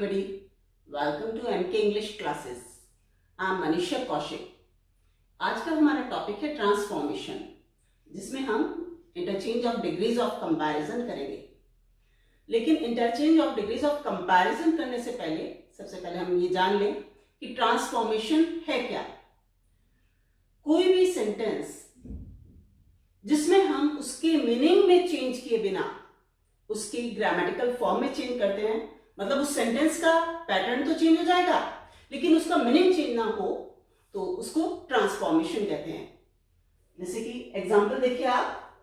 everybody. Welcome to MK English classes. I am Manisha Kaushik. आज का हमारा topic है ट्रांसफॉर्मेशन, जिसमें हम interchange of degrees of comparison करेंगे। लेकिन interchange of degrees of comparison करने से पहले सबसे पहले हम ये जान लें कि ट्रांसफॉर्मेशन है क्या। कोई भी सेंटेंस जिसमें हम उसके मीनिंग में चेंज किए बिना उसकी ग्रामेटिकल फॉर्म में चेंज करते हैं, मतलब उस सेंटेंस का पैटर्न तो चेंज हो जाएगा लेकिन उसका मीनिंग चेंज ना हो, तो उसको ट्रांसफॉर्मेशन कहते हैं। जैसे कि एग्जांपल देखिए आप,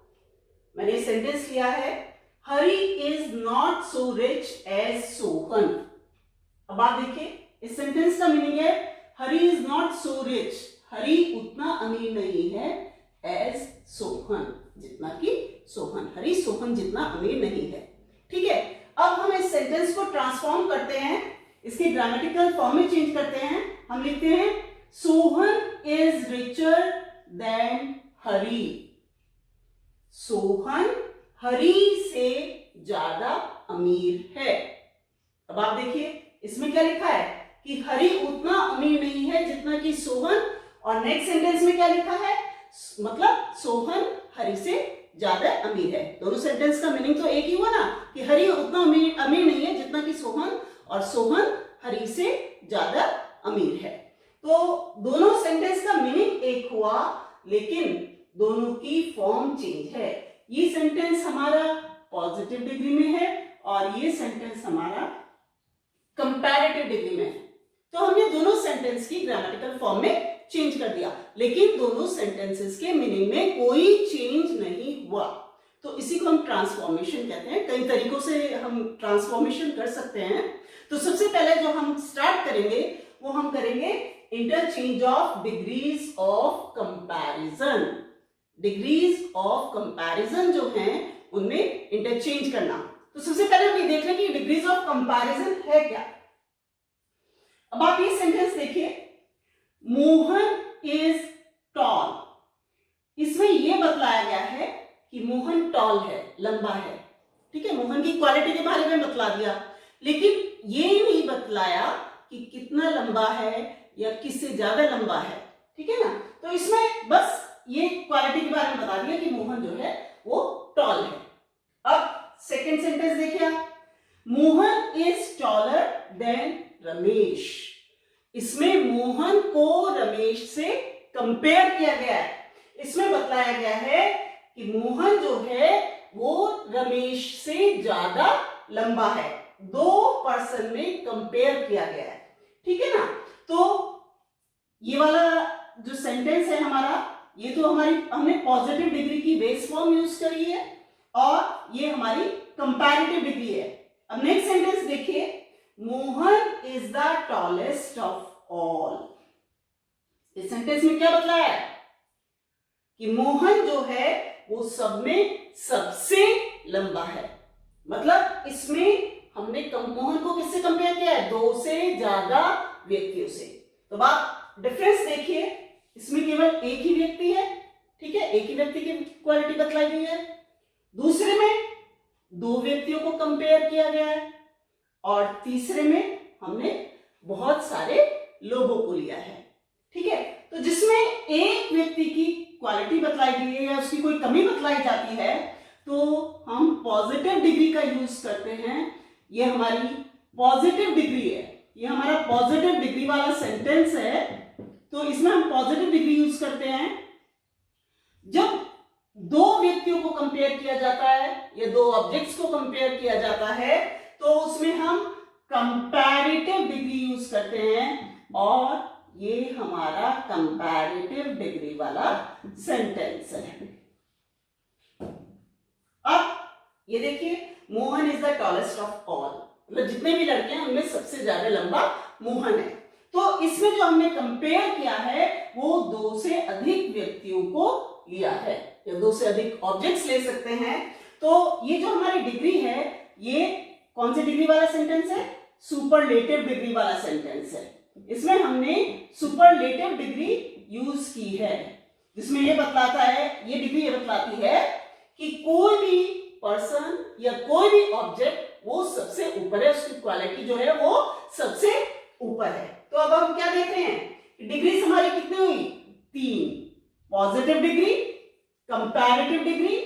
मैंने सेंटेंस लिया है, Hari is not so rich as Sohan. अब आप देखिए इस सेंटेंस का मीनिंग है Hari is not so rich, Hari उतना अमीर नहीं है, एज सोहन, जितना कि सोहन, हरी सोहन जितना अमीर नहीं है। ठीक है, अब हम इस सेंटेंस को ट्रांसफॉर्म करते हैं, इसकी ग्रामेटिकल फॉर्म में चेंज करते हैं। हम लिखते हैं सोहन इज रिचर देन हरी, सोहन हरी से ज्यादा अमीर है। अब आप देखिए इसमें क्या लिखा है कि हरी उतना अमीर नहीं है जितना कि सोहन, और नेक्स्ट सेंटेंस में क्या लिखा है, मतलब सोहन हरी से ज्यादा अमीर है। दोनों सेंटेंस का मीनिंग तो एक ही हुआ ना कि हरी उतना अमीर नहीं है जितना कि सोहन, और सोहन हरी से ज्यादा अमीर है। तो दोनों सेंटेंस का मीनिंग एक हुआ लेकिन दोनों की फॉर्म चेंज है। ये सेंटेंस हमारा पॉजिटिव डिग्री में है और ये सेंटेंस हमारा कंपैरेटिव डिग्री में है। तो हमने दोनों सेंटेंस की ग्रामेटिकल फॉर्म में चेंज कर दिया, लेकिन दोनों सेंटेंसेस के मीनिंग में कोई चेंज नहीं हुआ। तो इसी को हम ट्रांसफॉर्मेशन कहते हैं। कई तरीकों से हम ट्रांसफॉर्मेशन कर सकते हैं। तो सबसे पहले जो हम स्टार्ट करेंगे वो हम करेंगे interchange of degrees of comparison. Degrees of comparison जो हैं उनमें इंटरचेंज करना। तो सबसे पहले हम ये देख लें कि डिग्रीज ऑफ कंपैरिजन है क्या। अब आप ये सेंटेंस देखिए, मोहन इज टॉल। इसमें यह बतलाया गया है कि मोहन टॉल है, लंबा है। ठीक है, मोहन की क्वालिटी के बारे में बतला दिया, लेकिन ये नहीं बतलाया कि कितना लंबा है या किससे ज्यादा लंबा है। ठीक है ना, तो इसमें बस ये क्वालिटी के बारे में बता दिया कि मोहन जो है वो टॉल है। अब सेकेंड सेंटेंस देखिए आप, Mohan is taller than Ramesh. इसमें मोहन को रमेश से कंपेयर किया गया है। इसमें बताया गया है कि मोहन जो है वो रमेश से ज्यादा लंबा है। दो पर्सन में कंपेयर किया गया है। ठीक है ना, तो ये वाला जो सेंटेंस है हमारा, ये तो हमने पॉजिटिव डिग्री की बेस फॉर्म यूज करी है और ये हमारी कंपैरेटिव डिग्री है। अब नेक्स्ट सेंटेंस देखिए, Mohan is the tallest of all. इस सेंटेंस में क्या बतलाया है कि मोहन जो है वो सब में सबसे लंबा है। मतलब इसमें हमने मोहन को किससे कंपेयर किया है, दो से ज्यादा व्यक्तियों से। तो आप डिफरेंस देखिए, इसमें केवल एक ही व्यक्ति है। ठीक है, एक ही व्यक्ति की क्वालिटी बतलाई गई है। दूसरे में दो व्यक्तियों को कंपेयर किया गया है और तीसरे में हमने बहुत सारे लोगों को लिया है। ठीक है, तो जिसमें एक व्यक्ति की क्वालिटी बतलाई गई है या उसकी कोई कमी बतलाई जाती है तो हम पॉजिटिव डिग्री का यूज करते हैं। ये हमारी पॉजिटिव डिग्री है, ये हमारा पॉजिटिव डिग्री वाला सेंटेंस है। तो इसमें हम पॉजिटिव डिग्री यूज करते हैं जब दो व्यक्तियों को कंपेयर किया जाता है या दो ऑब्जेक्ट्स को कंपेयर किया जाता है, तो उसमें हम कंपैरेटिव डिग्री यूज करते हैं और ये हमारा कंपैरेटिव डिग्री वाला सेंटेंस है। अब ये देखिए, Mohan is the tallest of all, मतलब जितने भी लड़के हैं उनमें सबसे ज्यादा लंबा मोहन है। तो इसमें जो हमने कंपेयर किया है वो दो से अधिक व्यक्तियों को लिया है या दो से अधिक ऑब्जेक्ट्स ले सकते हैं। तो ये जो हमारी डिग्री है ये कौन सी डिग्री वाला सेंटेंस है, सुपरलेटिव डिग्री वाला सेंटेंस है। इसमें हमने सुपरलेटिव डिग्री यूज की है, जिसमें ये बतलाता है, ये डिग्री ये बतलाती है कि कोई भी पर्सन या कोई भी ऑब्जेक्ट वो सबसे ऊपर है, उसकी क्वालिटी जो है वो सबसे ऊपर है। तो अब हम क्या देख रहे हैं, डिग्रीज हमारी कितनी हुई, 3, पॉजिटिव डिग्री, कंपैरेटिव डिग्री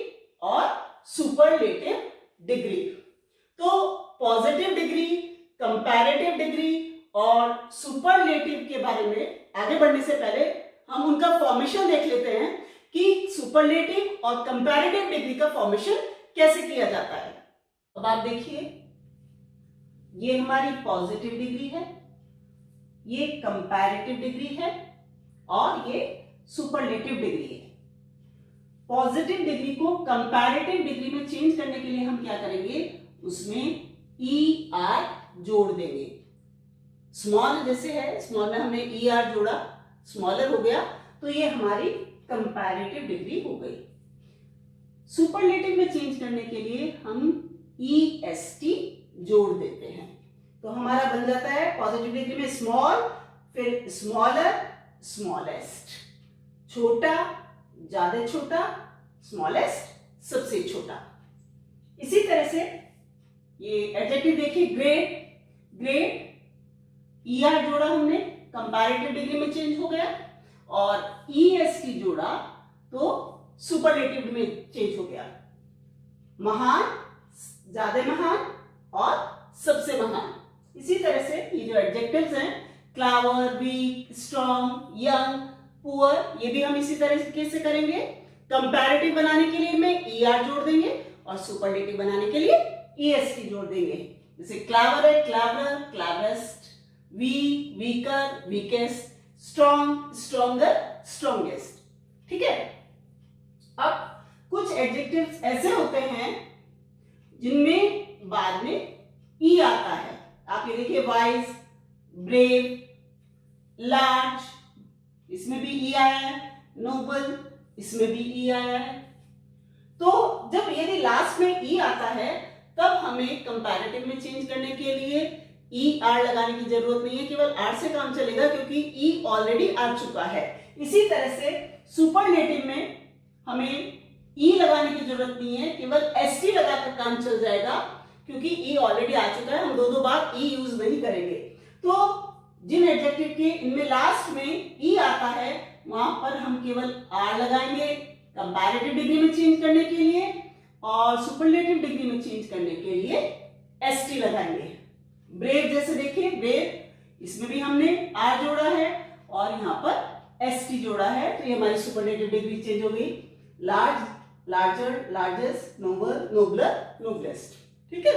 और सुपरलेटिव डिग्री। तो पॉजिटिव डिग्री, कंपैरेटिव डिग्री और सुपरलेटिव के बारे में आगे बढ़ने से पहले हम उनका फॉर्मेशन देख लेते हैं कि सुपरलेटिव और कंपैरेटिव डिग्री का फॉर्मेशन कैसे किया जाता है। अब आप देखिए, ये हमारी पॉजिटिव डिग्री है, ये कंपैरेटिव डिग्री है और ये सुपरलेटिव डिग्री है। पॉजिटिव डिग्री को कंपैरेटिव डिग्री में चेंज करने के लिए हम क्या करेंगे, उसमें ER जोड़ देंगे। स्मॉल जैसे है, स्मॉल में हमने ER जोड़ा, स्मॉलर हो गया, तो ये हमारी कंपैरेटिव डिग्री हो गई। सुपरलेटिव में चेंज करने के लिए हम EST जोड़ देते हैं, तो हमारा बन जाता है पॉजिटिव डिग्री में स्मॉल, फिर स्मॉलर, स्मॉलेस्ट, छोटा, ज्यादा छोटा, स्मॉलेस्ट, सबसे छोटा। इसी तरह से ये एडजेक्टिव देखिए, ग्रेट, ग्रेट, ER जोड़ा हमने, कंपैरेटिव डिग्री में चेंज हो गया, और EST जोड़ा तो सुपरलेटिव में चेंज हो गया। महान, ज्यादा महान और सबसे महान। इसी तरह से ये जो एडजेक्टिव्स हैं, क्लावर, वीक, स्ट्रॉन्ग, यंग, पुअर, ये भी हम इसी तरीके से करेंगे। कंपैरेटिव बनाने के लिए में ER जोड़ देंगे और सुपरलेटिव बनाने के लिए EST जोड़ देंगे। जैसे क्लावर है, clever, cleverest, weak, weaker, weakest, strong, stronger, strongest. ठीक है। अब कुछ एडजेक्टिव्स ऐसे होते हैं जिनमें बाद में E आता है। आप ये देखिए, वाइज, ब्रेव, लार्ज, इसमें भी E आया है, नोबल, इसमें भी E आया है। तो जब यदि लास्ट में E आता है तब हमें कंपैरेटिव में चेंज करने के लिए ER लगाने की जरूरत नहीं है, केवल R से काम चलेगा क्योंकि E ऑलरेडी आ चुका है। इसी तरह से सुपरलेटिव में हमें E लगाने की जरूरत नहीं है, केवल ST लगाकर काम चल जाएगा क्योंकि E ऑलरेडी आ चुका है, हम दो बार E यूज नहीं करेंगे। तो जिन एडजेक्टिव के इनमें लास्ट में E आता है वहां पर हम केवल R लगाएंगे कंपैरेटिव डिग्री में चेंज करने के लिए, और सुपरलेटिव डिग्री में चेंज करने के लिए ST लगाएंगे। ब्रेव जैसे देखिए, ब्रेव, इसमें भी हमने R जोड़ा है और यहाँ पर ST जोड़ा है, तो ये हमारी सुपरलेटिव डिग्री चेंज हो गई। Large, larger, largest, noble, nobler, noblest. ठीक है।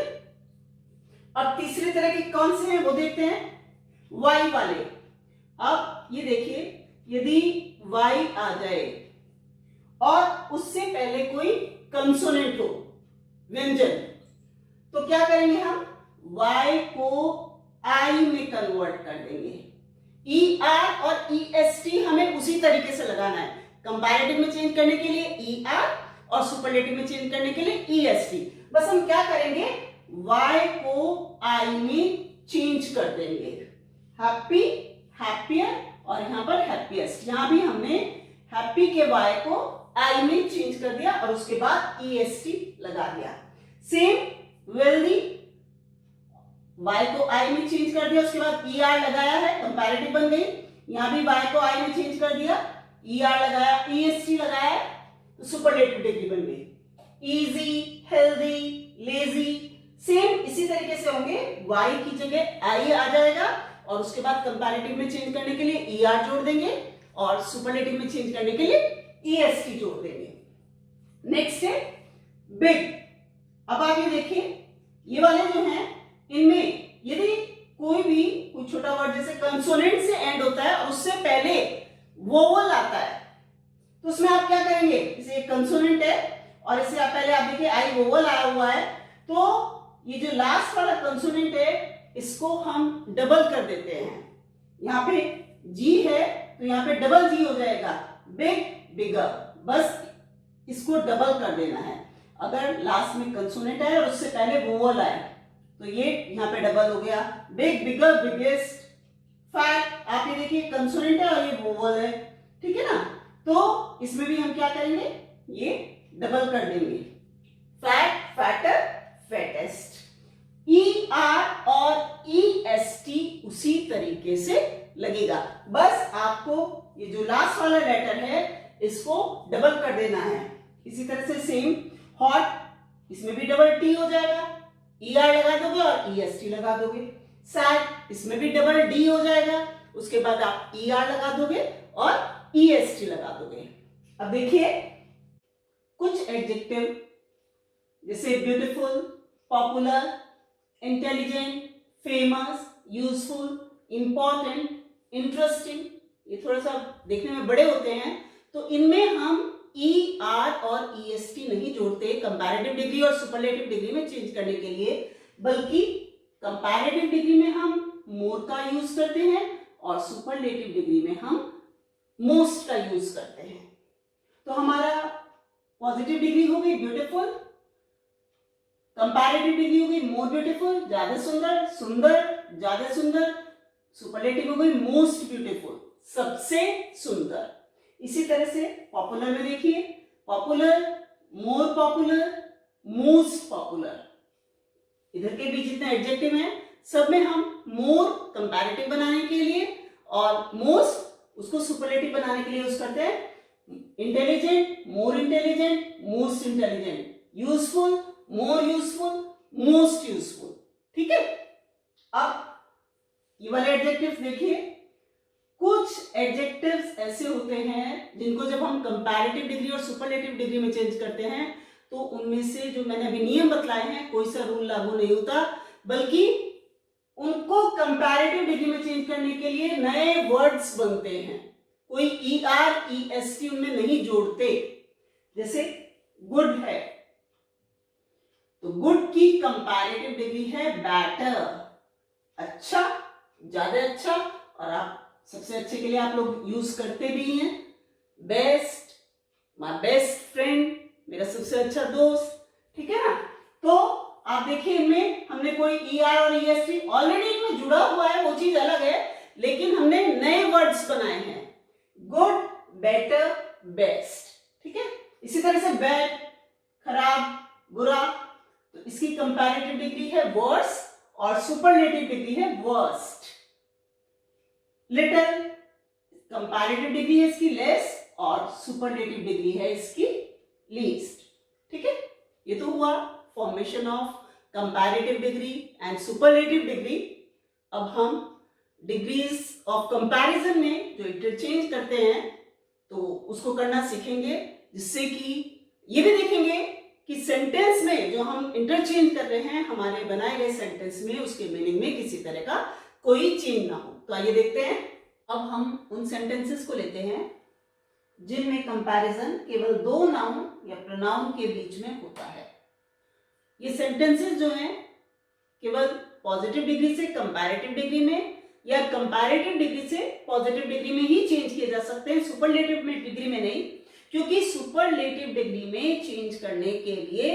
अब तीसरे तरह के कौन से हैं वो देखते हैं, Y वाले। अब ये देखिए, यदि Y आ जाए और उससे पहले कोई कंसोनेंट हो, व्यंजन, तो क्या करेंगे हम, Y को I में कन्वर्ट कर देंगे। ER और EST हमें उसी तरीके से लगाना है, कंपैरेटिव में चेंज करने के लिए ER और सुपरलेटिव में चेंज करने के लिए EST। बस हम क्या करेंगे, Y को I में चेंज कर देंगे, हैप्पी, हैप्पियर और यहां पर हैप्पीएस्ट। यहां भी हमने हैप्पी के Y को I में चेंज कर दिया और उसके बाद EST लगा दिया। सेम वेल्दी, Y को I में चेंज कर दिया, उसके बाद ER लगाया है, कंपैरेटिव बन गई। यहां भी Y को I में चेंज कर दिया, ER लगाया, EST लगाया, तो सुपरलेटिव डिग्री बन गई। इजी, हेल्दी, लेजी, सेम इसी तरीके से होंगे। Y की जगह I आ जाएगा और उसके बाद कंपैरेटिव में चेंज करने के लिए ER जोड़ देंगे और सुपरलेटिव में चेंज करने के लिए EST जोड़ देंगे। नेक्स्ट है बिग। अब आप ये देखिए, ये वाले जो हैं इनमें यदि कोई छोटा वर्ड जैसे कंसोनेंट से एंड होता है और उससे पहले वोवल आता है, तो उसमें आप क्या करेंगे, जैसे कंसोनेंट है और इसे आप पहले आप देखिए आई वोवल आया हुआ है, तो ये जो लास्ट वाला कंसोनेंट है इसको हम डबल कर देते हैं। यहाँ पे जी है तो यहाँ पे डबल जी हो जाएगा, बिग, बिगर, बस इसको डबल कर देना है। अगर लास्ट में कंसोनेंट है और उससे पहले वोवल आए तो ये यहाँ पे डबल हो गया, बिग, बिगर, बिगेस्ट, फैट। आप ये देखिए कंसोनेंट है और ये वोवल है, ठीक है ना, तो इसमें भी हम क्या करेंगे, ये डबल कर देंगे, फैट, फैटर, फैटेस्ट। ER और EST उसी तरीके से लगेगा। बस आपको ये जो लास्ट वाला लेटर है इसको डबल कर देना है। इसी तरह से सेम हॉट, इसमें भी डबल टी हो जाएगा, ER लगा दोगे और EST लगा दोगे। सैड, इसमें भी डबल D हो जाएगा, उसके बाद आप ER लगा दोगे और EST लगा दोगे। अब देखिए कुछ एडजेक्टिव जैसे beautiful, popular, intelligent, famous, useful, important, interesting, ये थोड़ा सा देखने में बड़े होते हैं, तो इनमें हम ER और EST नहीं जोड़ते कंपैरेटिव डिग्री और सुपरलेटिव डिग्री में चेंज करने के लिए, बल्कि कंपैरेटिव डिग्री में हम मोर का यूज करते हैं और सुपरलेटिव डिग्री में हम मोस्ट का यूज करते हैं। तो हमारा पॉजिटिव डिग्री हो गई ब्यूटीफुल, कंपैरेटिव डिग्री हो गई मोर ब्यूटीफुल, ज्यादा सुंदर, सुंदर, ज्यादा सुंदर, सुपरलेटिव हो गई मोस्ट ब्यूटीफुल, सबसे सुंदर। इसी तरह से पॉपुलर में देखिए popular, more popular, most popular. इधर के बीच जितने एडजेक्टिव हैं सब में हम मोर कंपैरेटिव बनाने के लिए और मोस्ट उसको सुपरलेटिव बनाने के लिए यूज करते हैं। Intelligent, more intelligent, most intelligent, useful, more useful, most useful. ठीक है। अब ये वाले एडजेक्टिव्स देखिए, कुछ एडजेक्टिव्स ऐसे होते हैं जिनको जब हम कंपैरेटिव डिग्री और सुपरलेटिव डिग्री में चेंज करते हैं तो उनमें से जो मैंने अभी नियम बतलाए हैं कोई सा रूल लागू नहीं होता, बल्कि उनको कंपैरेटिव डिग्री में चेंज करने के लिए नए वर्ड्स बनते हैं। कोई ER EST उनमें नहीं जोड़ते। जैसे गुड है तो गुड की कंपैरेटिव डिग्री है बेटर, अच्छा, ज्यादा अच्छा, और आप सबसे अच्छे के लिए आप लोग यूज करते भी हैं। बेस्ट, माय बेस्ट फ्रेंड, मेरा सबसे अच्छा दोस्त। ठीक है ना। तो आप देखिए इनमें हमने कोई ER और EST ऑलरेडी इनमें जुड़ा हुआ है, वो चीज अलग है, लेकिन हमने नए वर्ड्स बनाए हैं, गुड, बेटर, बेस्ट। ठीक है। इसी तरह से बैड, खराब, बुरा, तो इसकी कंपैरेटिव डिग्री है वर्स और सुपरलेटिव डिग्री है वर्स्ट। लिटिल, कंपैरेटिव डिग्री है इसकी लेस और सुपरलेटिव डिग्री है इसकी लीस्ट। ठीक है। ये तो हुआ formation of comparative degree and superlative degree. अब हम डिग्रीज ऑफ कंपैरिजन में जो इंटरचेंज करते हैं तो उसको करना सीखेंगे, जिससे कि ये भी देखेंगे कि सेंटेंस में जो हम इंटरचेंज कर रहे हैं हमारे बनाए गए सेंटेंस में उसके मीनिंग में किसी तरह का कोई चेंज ना हो। तो आइए देखते हैं। अब हम उन सेंटेंसेस को लेते हैं जिनमें कंपैरिजन केवल दो नाउन या प्रोनाउन के बीच में होता है। ये सेंटेंसेस जो हैं केवल पॉजिटिव डिग्री से कंपैरेटिव डिग्री में या कंपैरेटिव डिग्री से पॉजिटिव डिग्री में ही चेंज किए जा सकते हैं, सुपरलेटिव में डिग्री में नहीं, क्योंकि सुपरलेटिव डिग्री में चेंज करने के लिए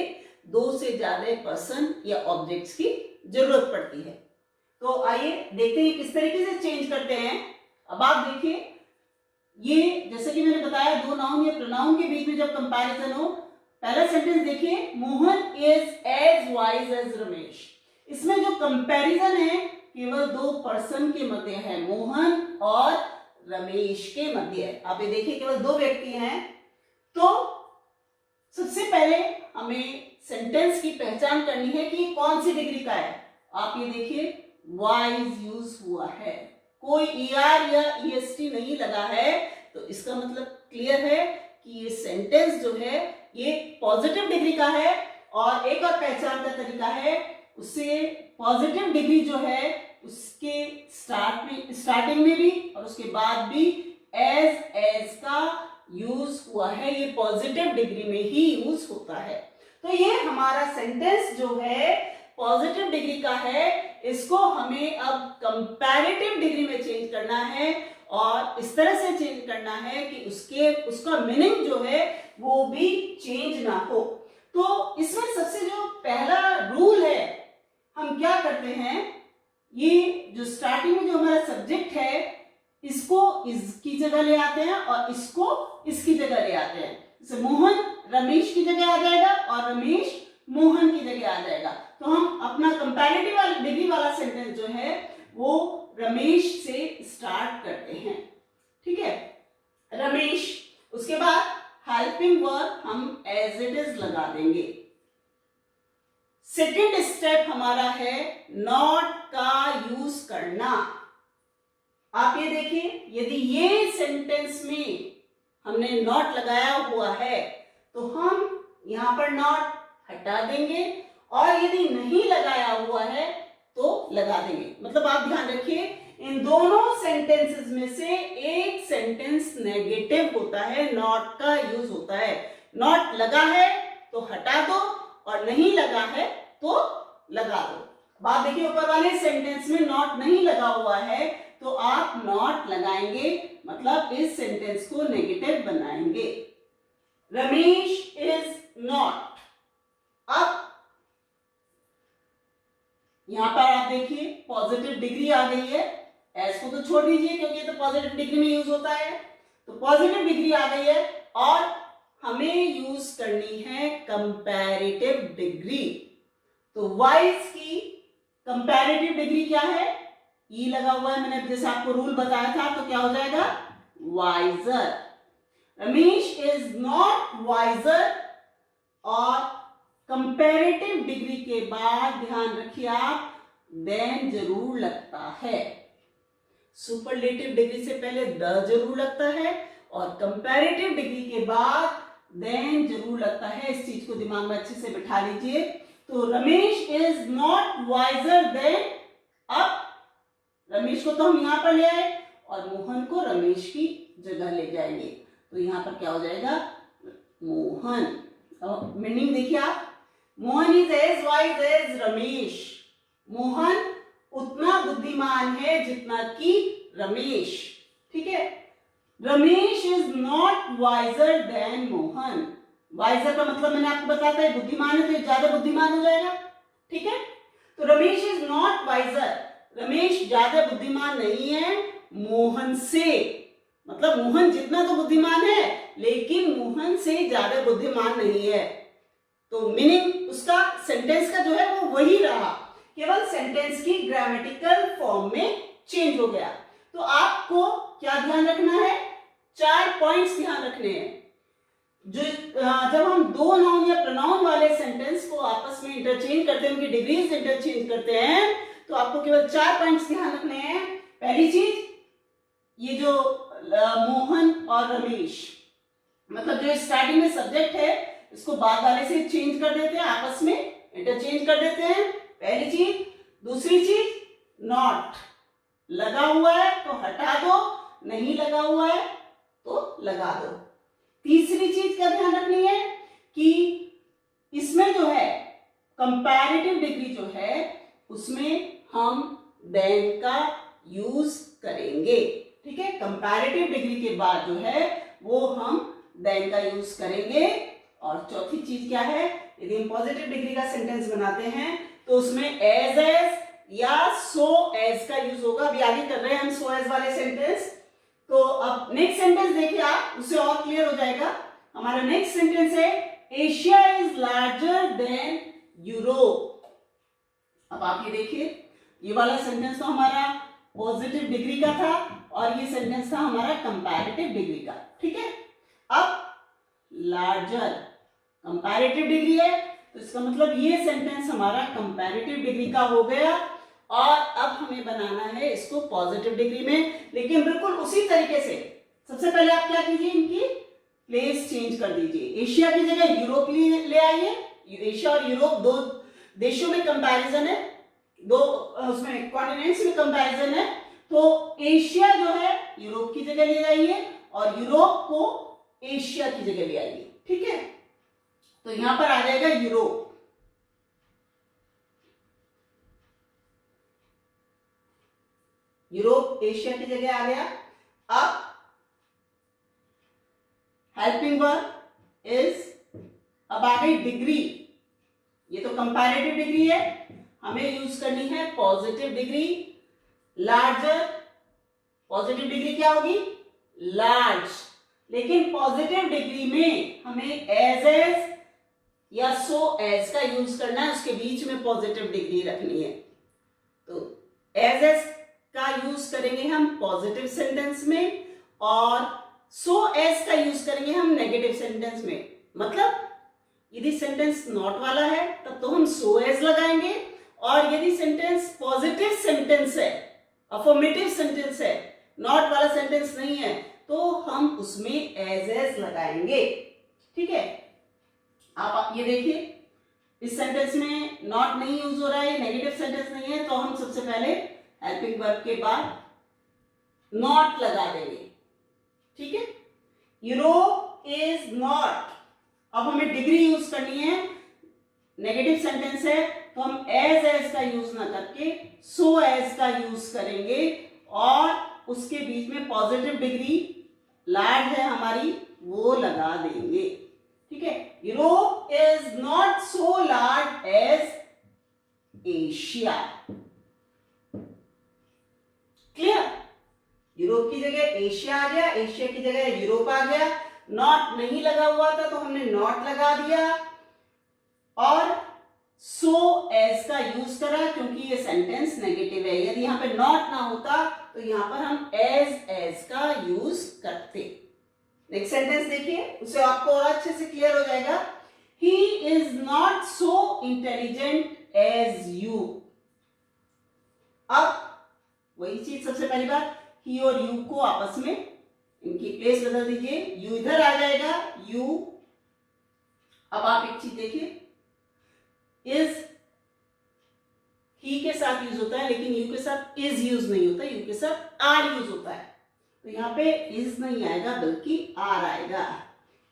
दो से ज्यादा पर्सन या ऑब्जेक्ट्स की जरूरत पड़ती है। तो आइए देखते हैं किस तरीके से चेंज करते हैं। अब आप देखिए, ये जैसे कि मैंने बताया दो नाउन या प्रोनाउन के बीच में जब कंपैरिजन हो, पहला सेंटेंस देखिए, Mohan is as wise as Ramesh. इसमें जो कंपैरिजन है केवल दो पर्सन के मध्य है, मोहन और रमेश के मध्य। आप ये देखिए केवल दो व्यक्ति हैं। तो सबसे पहले हमें सेंटेंस की पहचान करनी है कि कौन सी डिग्री का है। आप ये देखिए वाइज यूज हुआ है, कोई ER या EST नहीं लगा है, तो इसका मतलब क्लियर है कि ये सेंटेंस जो है ये पॉजिटिव डिग्री का है। और एक और पहचान का तरीका है, उससे पॉजिटिव डिग्री जो है उसके स्टार्टिंग में भी और उसके बाद भी एज का यूज हुआ है, ये पॉजिटिव डिग्री में ही यूज होता है। तो ये हमारा सेंटेंस जो है पॉजिटिव डिग्री का है, इसको हमें अब कंपैरेटिव डिग्री में चेंज करना है और इस तरह से चेंज करना है कि उसका मीनिंग जो है वो भी चेंज ना हो। तो इसमें सबसे जो पहला रूल है, हम क्या करते हैं, ये जो स्टार्टिंग में जो हमारा सब्जेक्ट है इसको इसकी जगह ले आते हैं और इसको इसकी जगह ले आते हैं। जैसे मोहन रमेश की जगह आ जाएगा और रमेश मोहन की जगह आ जाएगा। तो हम अपना कंपैरेटिव वाला डिग्री वाला सेंटेंस जो है वो रमेश से स्टार्ट करते हैं। ठीक है, रमेश, उसके बाद हेल्पिंग वर्ब हम एज इट इज लगा देंगे। सेकेंड स्टेप हमारा है नॉट का यूज करना। आप ये देखिए, यदि ये सेंटेंस में हमने नॉट लगाया हुआ है तो हम यहां पर नॉट हटा देंगे, और यदि नहीं लगाया हुआ है तो लगा देंगे। मतलब आप ध्यान रखिए, इन दोनों सेंटेंसेस में से एक सेंटेंस नेगेटिव होता है, नॉट का यूज होता है। नॉट लगा है तो हटा दो, और नहीं लगा है तो लगा दो। अब आप देखिए, ऊपर वाले सेंटेंस में नॉट नहीं लगा हुआ है तो आप नॉट लगाएंगे, मतलब इस सेंटेंस को नेगेटिव बनाएंगे। Ramesh is not. अब यहां पर आप देखिए पॉजिटिव डिग्री आ गई है, एस को तो छोड़ दीजिए क्योंकि ये तो पॉजिटिव डिग्री में यूज होता है। तो पॉजिटिव डिग्री आ गई है, और हमें यूज करनी है कंपैरेटिव डिग्री। तो वाइज की कंपैरेटिव डिग्री क्या है? ई लगा हुआ है, मैंने जैसे आपको रूल बताया था, तो क्या हो जाएगा? Wiser. Ramesh is not wiser, और कंपैरेटिव डिग्री के बाद ध्यान रखिए आप, देन जरूर लगता है। सुपरलेटिव डिग्री से पहले द जरूर लगता है, और कंपैरेटिव डिग्री के बाद देन जरूर लगता है। इस चीज को दिमाग में अच्छे से बिठा लीजिए। तो Ramesh is not wiser then, अब रमेश को तो हम यहां पर ले आए और मोहन को रमेश की जगह ले जाएंगे, तो यहां पर क्या हो जाएगा? मोहन। मीनिंग देखिए आप, Mohan is as wise as Ramesh. Mohan उतना बुद्धिमान है जितना कि रमेश। ठीक है, Ramesh is not wiser than Mohan. Wiser का मतलब मैंने आपको बताया था, बुद्धिमान है तो ज्यादा बुद्धिमान हो जाएगा। ठीक है, तो Ramesh is not wiser, Ramesh ज्यादा बुद्धिमान नहीं है मोहन से। मतलब मोहन जितना तो बुद्धिमान है, लेकिन मोहन से ज्यादा बुद्धिमान नहीं है। तो मीनिंग उसका सेंटेंस का जो है वो वही रहा, केवल सेंटेंस की ग्रामेटिकल फॉर्म में चेंज हो गया। तो आपको क्या ध्यान रखना है? 4 पॉइंट्स ध्यान रखने हैं। जो जब हम दो नाउन या प्रोनाउन वाले सेंटेंस को आपस में इंटरचेंज करते हैं, उनकी डिग्रीज इंटरचेंज करते हैं, तो आपको केवल 4 पॉइंट्स ध्यान रखने हैं। पहली चीज, ये जो मोहन और रमेश, मतलब जो स्टार्टिंग में सब्जेक्ट है इसको बाद वाले से चेंज कर देते हैं, आपस में इंटरचेंज कर देते हैं, पहली चीज। दूसरी चीज, नॉट लगा हुआ है तो हटा दो, नहीं लगा हुआ है तो लगा दो। तीसरी चीज क्या ध्यान रखनी है कि इसमें जो है कंपैरेटिव डिग्री जो है उसमें हम देन का यूज करेंगे। ठीक है, कंपैरेटिव डिग्री के बाद जो है वो हम देन का यूज करेंगे। और चौथी चीज क्या है? यदि हम पॉजिटिव डिग्री का सेंटेंस बनाते हैं तो उसमें एज एज या सो एज का यूज होगा। अभी आगे कर रहे हैं हम सो एज वाले सेंटेंस। तो अब नेक्स्ट सेंटेंस देखिए आप, उससे और क्लियर हो जाएगा। हमारा नेक्स्ट सेंटेंस है Asia is larger than Europe. अब आप ये देखिए, ये वाला सेंटेंस तो हमारा पॉजिटिव डिग्री का था, और ये सेंटेंस था हमारा कंपैरेटिव डिग्री का। ठीक है, अब लार्जर कंपैरेटिव डिग्री है, तो इसका मतलब ये सेंटेंस हमारा कंपैरेटिव डिग्री का हो गया। और अब हमें बनाना है इसको पॉजिटिव डिग्री में, लेकिन बिल्कुल उसी तरीके से। सबसे पहले आप क्या कीजिए, इनकी प्लेस चेंज कर दीजिए। एशिया की जगह यूरोप ले आइए। एशिया और यूरोप दो देशों में कंपैरिजन है, दो उसमें कॉन्टिनेंट्स में कंपैरिजन है। तो एशिया जो है यूरोप की जगह ले आइए, और यूरोप को एशिया की जगह ले आइए। ठीक है, तो यहां पर आ जाएगा यूरोप। यूरोप एशिया की जगह आ गया। अब हेल्पिंग वर्ब इज, अब आ गई डिग्री। ये तो कंपैरेटिव डिग्री है, हमें यूज करनी है positive degree. Larger, positive degree क्या होगी? लार्ज। लेकिन पॉजिटिव डिग्री में हमें एज या सो एज का यूज करना है, उसके बीच में पॉजिटिव डिग्री रखनी है। तो एज का यूज करेंगे हम पॉजिटिव सेंटेंस में और सो एज का यूज करेंगे हम नेगेटिव सेंटेंस में। मतलब यदि सेंटेंस नॉट वाला है तब तो हम सो एज लगाएंगे, और यदि सेंटेंस पॉजिटिव सेंटेंस है, अफर्मेटिव सेंटेंस है, नॉट वाला सेंटेंस नहीं है, तो हम उसमें एज लगाएंगे। ठीक है, आप ये देखिए इस सेंटेंस में नॉट नहीं यूज हो रहा है, नेगेटिव सेंटेंस नहीं है, तो हम सबसे पहले हेल्पिंग वर्ब के बाद नॉट लगा देंगे। ठीक है, यूरोप इज नॉट। अब हमें डिग्री यूज करनी है, नेगेटिव सेंटेंस है तो हम एज का यूज ना करके सो एज का यूज करेंगे, और उसके बीच में पॉजिटिव डिग्री लार्ज है हमारी वो लगा देंगे। ठीक है, Europe is not so large as Asia. Clear, Europe की जगह एशिया आ गया, एशिया की जगह यूरोप आ गया। नॉट नहीं लगा हुआ था तो हमने नॉट लगा दिया, और सो एज का यूज करा क्योंकि ये सेंटेंस नेगेटिव है। यदि यहां पे नॉट ना होता तो यहां पर हम एज का यूज करते। नेक्स्ट सेंटेंस देखिए, उससे आपको और अच्छे से क्लियर हो जाएगा। He is not so intelligent as you. अब वही चीज, सबसे पहली बात, ही और यू को आपस में इनकी प्लेस बदल दीजिए, यू इधर आ जाएगा, यू। अब आप एक चीज देखिए, इज ही के साथ यूज होता है लेकिन यू के साथ इज यूज नहीं होता, यू के साथ आर यूज होता है। तो यहां पे इज नहीं आएगा बल्कि आर आएगा।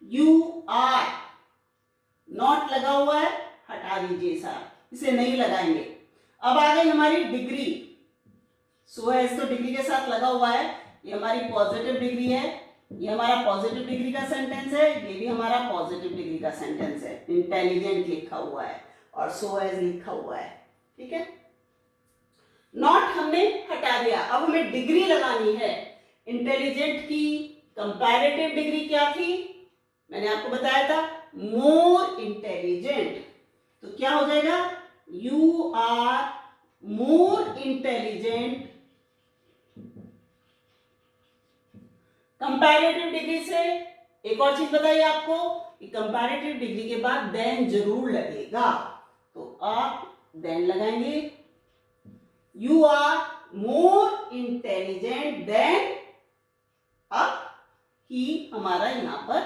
यू आर, नॉट लगा हुआ है, हटा दीजिए साहब, इसे नहीं लगाएंगे। अब आ गई हमारी डिग्री। सो एज तो डिग्री के साथ लगा हुआ है, ये हमारी पॉजिटिव डिग्री है, ये हमारा पॉजिटिव डिग्री का सेंटेंस है, ये भी हमारा पॉजिटिव डिग्री का सेंटेंस है। इंटेलिजेंट लिखा हुआ है और सो एज लिखा हुआ है। ठीक है, नॉट हमने हटा दिया, अब हमें डिग्री लगानी है। इंटेलिजेंट की कंपैरेटिव डिग्री क्या थी, मैंने आपको बताया था, मोर इंटेलिजेंट। तो क्या हो जाएगा, you are more intelligent. Comparative degree से एक और चीज बताइए आपको कि कंपैरेटिव डिग्री के बाद देन जरूर लगेगा, तो आप देन लगाएंगे। You are more intelligent than, अब ही हमारा यहां पर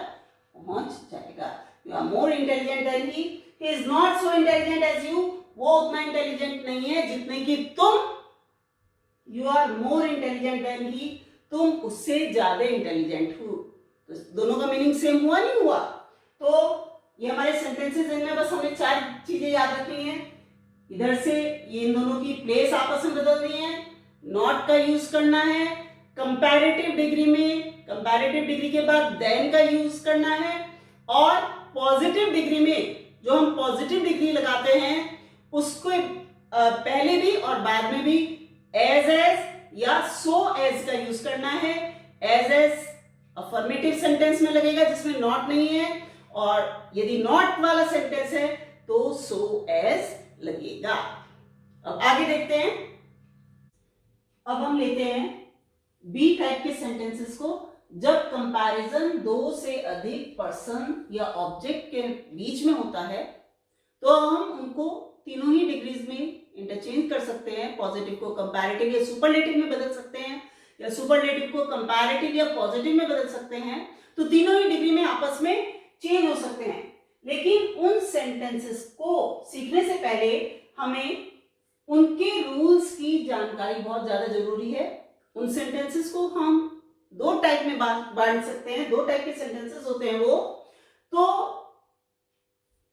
पहुंच जाएगा। You are more intelligent than he is not so intelligent as you. वो उतना इंटेलिजेंट नहीं है जितने कि तुम। You are more intelligent than he, तुम उससे ज्यादा इंटेलिजेंट हो। तो दोनों का मीनिंग सेम हुआ नहीं हुआ? तो ये हमारे सेंटेंसेस इनमें बस हमें 4 चीजें याद रखनी है। इधर से ये इन दोनों की प्लेस आपस में बदलनी है, नॉट का यूज करना है, कंपैरेटिव डिग्री में कंपैरेटिव डिग्री के बाद देन का यूज करना है, और पॉजिटिव डिग्री में जो हम पॉजिटिव डिग्री लगाते हैं उसको पहले भी और बाद में भी एज या सो एज का यूज करना है। एज अफर्मेटिव सेंटेंस में लगेगा जिसमें नॉट नहीं है, और यदि नॉट वाला सेंटेंस है तो सो एज लगेगा। अब आगे देखते हैं। अब हम लेते हैं बी टाइप के सेंटेंसेस को। जब कंपैरिजन 2 से अधिक पर्सन या ऑब्जेक्ट के बीच में होता है तो हम उनको तीनों ही डिग्रीज में इंटरचेंज कर सकते हैं। पॉजिटिव को कंपैरेटिव या सुपरलेटिव में बदल सकते हैं, या सुपरलेटिव को कंपैरेटिव या पॉजिटिव में बदल सकते हैं। तो तीनों ही डिग्री में आपस में चेंज हो सकते हैं। लेकिन उन सेंटेंसेस को सीखने से पहले हमें उनके रूल्स की जानकारी बहुत ज्यादा जरूरी है। उन सेंटेंसेस को हम 2 टाइप में बांट सकते हैं। 2 टाइप के सेंटेंसेस होते हैं वो। तो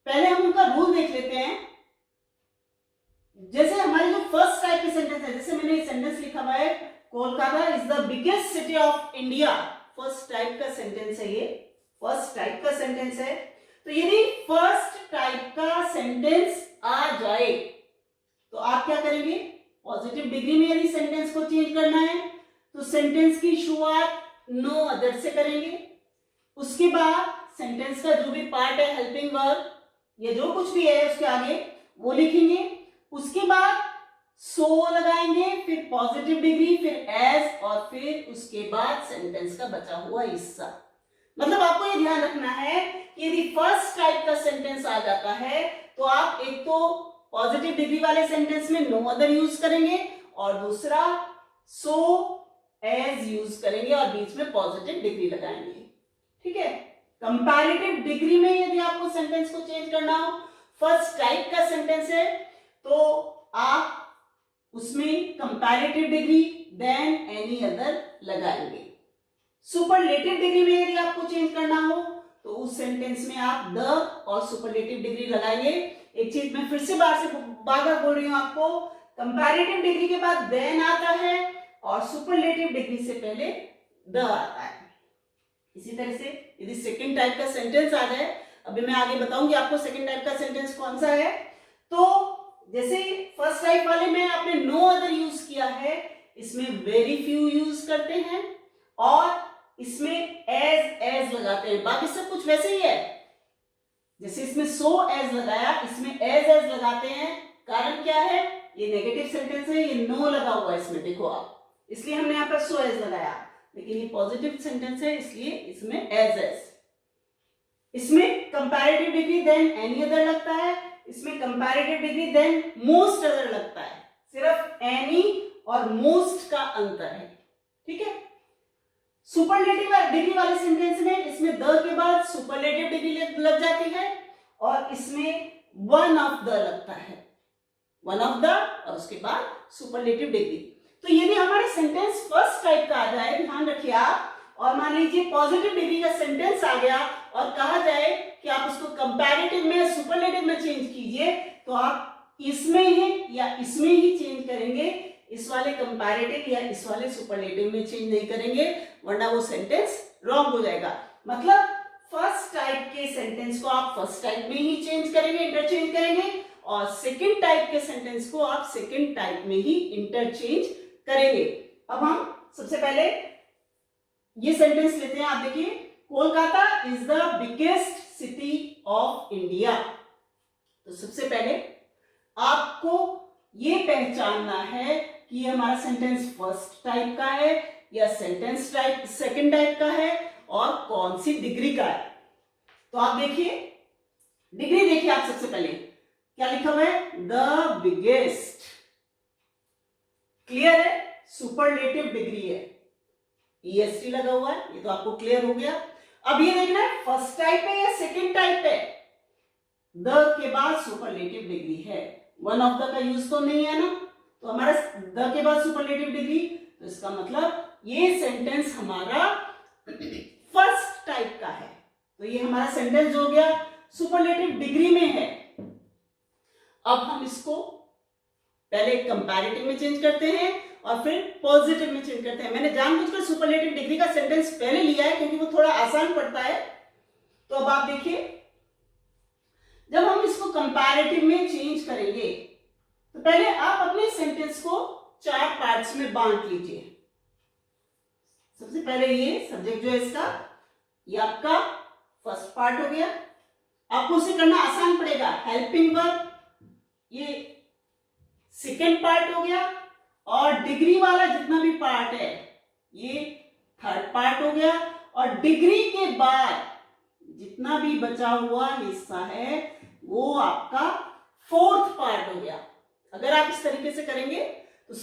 पहले हम उनका रूल देख लेते हैं। जैसे हमारे जो फर्स्ट टाइप के सेंटेंस है, जैसे मैंने सेंटेंस लिखा हुआ है, Kolkata is the biggest city of India. First type का सेंटेंस है ये, फर्स्ट टाइप का सेंटेंस है। तो यदि फर्स्ट टाइप का सेंटेंस आ जाए तो आप क्या करेंगे, पॉजिटिव डिग्री में यदि सेंटेंस को चेंज करना है तो सेंटेंस की शुरुआत नो अदर से करेंगे। उसके बाद सेंटेंस का जो भी पार्ट है हेल्पिंग वर्ब या जो कुछ भी है उसके आगे वो लिखेंगे, उसके बाद सो लगाएंगे, फिर पॉजिटिव डिग्री, फिर एज, और फिर उसके बाद सेंटेंस का बचा हुआ हिस्सा। मतलब आपको ये ध्यान रखना है कि यदि फर्स्ट टाइप का सेंटेंस आ जाता है तो आप एक तो पॉजिटिव डिग्री वाले सेंटेंस में नो अदर यूज करेंगे और दूसरा सो एज यूज करेंगे और बीच में पॉजिटिव डिग्री लगाएंगे। ठीक है, कंपैरेटिव डिग्री में यदि आपको सेंटेंस को चेंज करना हो, फर्स्ट टाइप का सेंटेंस है तो आप उसमें comparative degree than any other लगाएंगे। सुपरलेटिव डिग्री में यदि आपको चेंज करना हो तो उस सेंटेंस में आप द और सुपरलेटिव डिग्री लगाएंगे। एक चीज मैं फिर से बार बार बोल रही हूं आपको, कंपैरेटिव डिग्री के बाद देन आता है और सुपरलेटिव डिग्री से पहले द आता है। इसी तरह से यदि सेकंड टाइप का सेंटेंस आ जाए, अभी मैं आगे बताऊंगी आपको सेकंड टाइप का सेंटेंस कौन सा है, तो जैसे फर्स्ट टाइप वाले में आपने नो अदर यूज किया है, इसमें वेरी फ्यू यूज करते हैं और इसमें एज लगाते हैं, बाकी सब कुछ वैसे ही है। जैसे इसमें सो एज लगाया, इसमें एज लगाते हैं। कारण क्या है, ये नेगेटिव सेंटेंस है, ये नो लगा हुआ है इसमें, देखो आप, इसलिए हमने यहाँ पर सो एज लगाया। लेकिन ये पॉजिटिव सेंटेंस है इसलिए इसमें एज। इसमें comparative degree than any other लगता है, इसमें comparative degree than most other लगता है। सिर्फ एनी और मोस्ट का अंतर है। ठीक है, सुपरलेटिव डिग्री वाले सेंटेंस में इसमें द के बाद सुपरलेटिव डिग्री लग जाती है और इसमें वन ऑफ द लगता है, वन ऑफ द और उसके बाद सुपरलेटिव डिग्री। तो यदि हमारे सेंटेंस फर्स्ट टाइप का आ जाए, ध्यान रखिए आप, और मान लीजिए पॉजिटिव डिग्री का सेंटेंस आ गया और कहा जाए कि आप उसको कंपैरेटिव में सुपरलेटिव में चेंज कीजिए, तो आप इसमें ही या इसमें ही चेंज करेंगे, इस वाले कंपैरेटिव या इस वाले सुपरलेटिव में चेंज नहीं करेंगे, वरना वो सेंटेंस रॉन्ग हो जाएगा। मतलब फर्स्ट टाइप के सेंटेंस को आप फर्स्ट टाइप में ही चेंज करेंगे, इंटरचेंज करेंगे, और सेकंड टाइप के सेंटेंस को आप सेकंड टाइप में ही इंटरचेंज करेंगे। अब हम सबसे पहले ये सेंटेंस लेते हैं, आप देखिए, Kolkata is the biggest city of India. तो सबसे पहले आपको ये पहचानना है कि ये हमारा सेंटेंस फर्स्ट टाइप का है या सेंटेंस टाइप सेकंड टाइप का है और कौन सी डिग्री का है। तो आप देखिए, डिग्री देखिए आप सबसे पहले क्या लिखा हुआ है, द बिगेस्ट, क्लियर है, सुपरलेटिव डिग्री है, EST लगा हुआ है, ये तो आपको क्लियर हो गया। अब ये देखना है फर्स्ट टाइप है या सेकंड टाइप है, द के बाद सुपरलेटिव डिग्री है, वन ऑफ द का यूज तो नहीं है ना, तो हमारा द के बाद सुपरलेटिव डिग्री, तो इसका मतलब ये सेंटेंस हमारा फर्स्ट टाइप का है। तो ये हमारा सेंटेंस हो गया सुपरलेटिव डिग्री में है। अब हम इसको पहले कंपैरेटिव में चेंज करते हैं और फिर पॉजिटिव में चेंज करते हैं। मैंने जानबूझकर सुपरलेटिव डिग्री का सेंटेंस पहले लिया है क्योंकि वो थोड़ा आसान पड़ता है। तो अब आप देखिए, जब हम इसको कंपैरेटिव में चेंज करेंगे तो पहले आप अपने सेंटेंस को 4 पार्ट्स में बांट लीजिए। सबसे पहले ये सब्जेक्ट जो है इसका, ये आपका फर्स्ट पार्ट हो गया, आपको उसे करना आसान पड़ेगा, हेल्पिंग वर्ब ये सेकेंड पार्ट हो गया, और डिग्री वाला जितना भी पार्ट है ये थर्ड पार्ट हो गया, और डिग्री के बाद जितना भी बचा हुआ हिस्सा है वो आपका फोर्थ पार्ट हो गया। अगर आप इस तरीके से करेंगे तो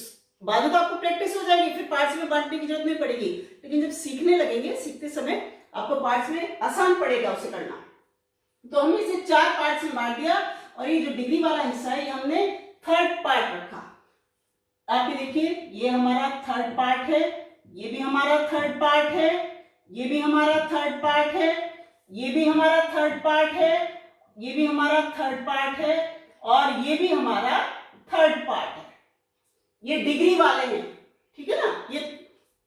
बाद में तो आपको प्रैक्टिस हो जाएगी, फिर पार्ट्स में बांटने की जरूरत नहीं पड़ेगी, लेकिन जब सीखने लगेंगे, सीखते समय आपको पार्ट्स में आसान पड़ेगा उसे करना। तो हमने इसे 4 पार्ट्स में बांट दिया और ये जो डिग्री वाला हिस्सा है ये हमने थर्ड पार्ट रखा। आप ये देखिए, ये हमारा थर्ड पार्ट है, ये भी हमारा थर्ड पार्ट है, ये भी हमारा थर्ड पार्ट है, ये भी हमारा थर्ड पार्ट है, ये भी हमारा थर्ड पार्ट है, और ये भी हमारा थर्ड पार्ट है। ये डिग्री वाले हैं, ठीक है ना, ये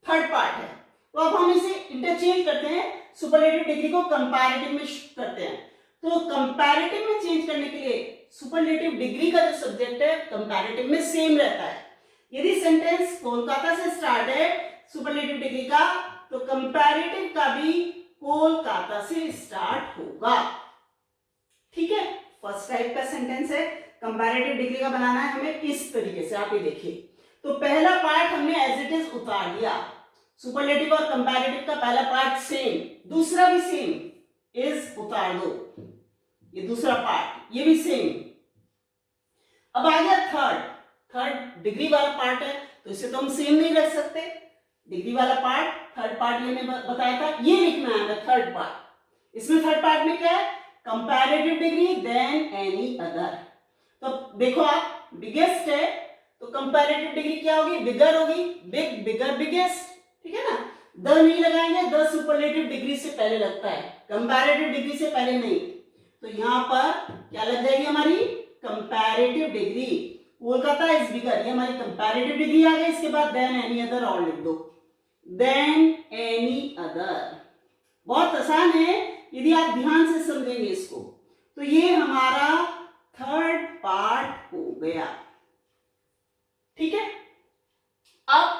थर्ड पार्ट है। तो अब हम इसे इंटरचेंज करते हैं, सुपरलेटिव डिग्री को कंपैरेटिव में करते हैं। तो कंपैरेटिव में चेंज करने के लिए सुपरलेटिव डिग्री का जो सब्जेक्ट है कंपैरेटिव में सेम रहता है। यदि सेंटेंस कोलकाता से स्टार्ट है सुपरलेटिव डिग्री का, तो कंपैरेटिव का भी कोलकाता से स्टार्ट होगा। ठीक है, फर्स्ट टाइप का सेंटेंस है, कंपैरेटिव डिग्री का बनाना है हमें इस तरीके से। आप ये देखिए, तो पहला पार्ट हमने एज इट इज उतार दिया, सुपरलेटिव और कंपैरेटिव का पहला पार्ट सेम, दूसरा भी सेम, इज उतार दो, ये दूसरा पार्ट ये भी सेम। अब आ गया थर्ड डिग्री वाला पार्ट है, तो इसे तो हम सेम नहीं रख सकते, डिग्री वाला पार्ट, थर्ड पार्ट ये मैंने बताया था, ये लिखना है हमें थर्ड पार्ट। इसमें थर्ड पार्ट में क्या है, comparative degree than any other. तो देखो आप, बिगेस्ट है तो कंपैरेटिव डिग्री क्या होगी, बिगर होगी, बिग, बिगर, बिगेस्ट, ठीक है ना। द नहीं लगाएंगे, द सुपरलेटिव डिग्री से पहले लगता है, कंपैरेटिव डिग्री से पहले नहीं। तो यहां पर क्या लग जाएगी हमारी, comparative degree. Kolkata is bigger, ये हमारी कंपैरेटिव डिग्री आ गई। इसके बाद देन एनी अदर और लिख दो, देन एनी अदर। बहुत आसान है यदि आप ध्यान से समझेंगे इसको। तो ये हमारा थर्ड पार्ट हो गया, ठीक है। अब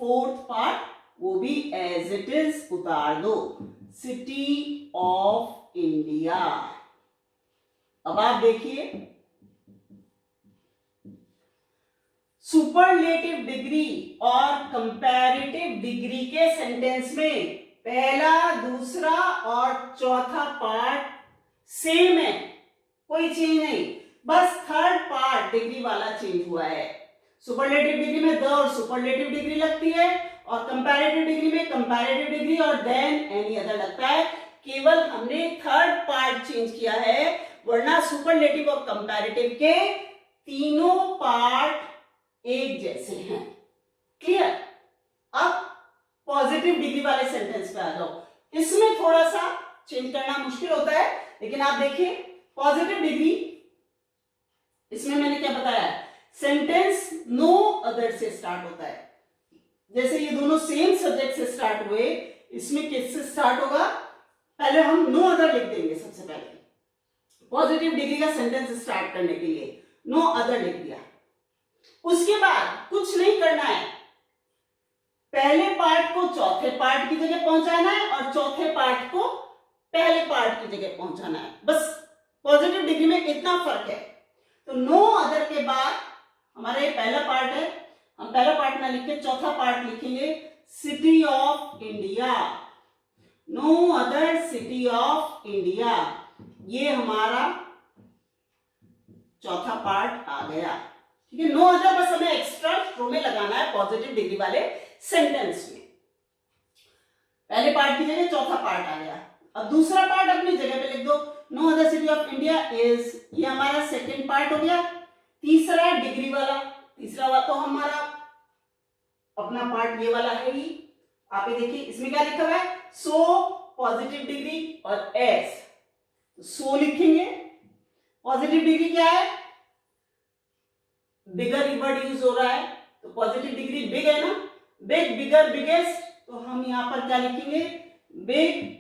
फोर्थ पार्ट वो भी एज इट इज उतार दो, सिटी ऑफ इंडिया। अब आप देखिए, सुपरलेटिव डिग्री और कंपैरेटिव डिग्री के सेंटेंस में पहला, दूसरा और चौथा पार्ट सेम है, कोई चेंज नहीं, बस थर्ड पार्ट डिग्री वाला चेंज हुआ है। सुपरलेटिव डिग्री में द और सुपरलेटिव डिग्री लगती है, और कंपैरेटिव डिग्री में कंपैरेटिव डिग्री और देन एनी अदर लगता है। केवल हमने थर्ड पार्ट चेंज किया है, वरना सुपरलेटिव और कंपैरेटिव के तीनों पार्ट एक जैसे हैं। क्लियर। अब पॉजिटिव डिग्री वाले सेंटेंस पे आ जाओ। इसमें थोड़ा सा चेंज करना मुश्किल होता है, लेकिन आप देखिए पॉजिटिव डिग्री, इसमें मैंने क्या बताया, सेंटेंस नो अदर से स्टार्ट होता है। जैसे ये दोनों सेम सब्जेक्ट से स्टार्ट हुए, इसमें किससे स्टार्ट होगा, पहले हम नो अदर लिख देंगे। सबसे पहले पॉजिटिव डिग्री का सेंटेंस स्टार्ट करने के लिए नो अदर लिख दिया। उसके बाद कुछ नहीं करना है, पहले पार्ट को चौथे पार्ट की जगह पहुंचाना है और चौथे पार्ट को पहले पार्ट की जगह पहुंचाना है, बस पॉजिटिव डिग्री में इतना फर्क है। तो नो अदर के बाद हमारा ये पहला पार्ट है, हम पहला पार्ट ना लिख के चौथा पार्ट लिखेंगे, city of India. No other city of India, ये हमारा चौथा पार्ट आ गया, ठीक है। नो अदर बस हमें एक्स्ट्रा रो में लगाना है पॉजिटिव डिग्री वाले सेंटेंस में। पहले पार्ट की जगह चौथा पार्ट आ गया। अब दूसरा पार्ट अपनी जगह पे लिख दो, no other city of India is, ये हमारा सेकंड पार्ट हो गया। तीसरा डिग्री वाला, तीसरा वाला तो हमारा अपना पार्ट ये वाला है ही। आप ये देखिए इसमें क्या लिखा हुआ है, सो पॉजिटिव डिग्री और एस, सो लिखेंगे। पॉजिटिव डिग्री क्या है, बिगर वर्ड यूज हो रहा है, तो पॉजिटिव डिग्री बिग है ना, बिग, बिगर, बिगेस्ट, तो हम यहां पर क्या लिखेंगे, बिग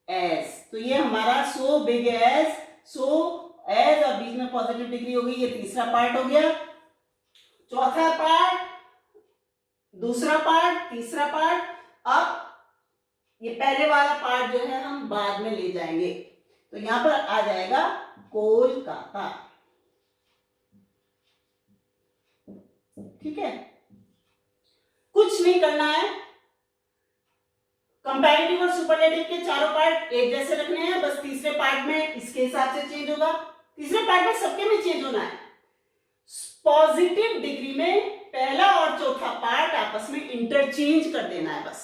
एस। तो ये हमारा सो बिग एस, सो एस, और बीच में पॉजिटिव डिग्री हो गई, ये तीसरा पार्ट हो गया। चौथा पार्ट, दूसरा पार्ट, तीसरा पार्ट। अब ये पहले वाला पार्ट जो है हम बाद में ले जाएंगे, तो यहां पर आ जाएगा कोलकाता, ठीक है। कुछ नहीं करना है, कंपैरेटिव और सुपरलेटिव के चारों पार्ट एक जैसे रखने हैं, बस तीसरे पार्ट में इसके हिसाब से चेंज होगा, तीसरे पार्ट में सबके में चेंज होना है। पॉजिटिव डिग्री में पहला और चौथा पार्ट आपस में इंटरचेंज कर देना है बस,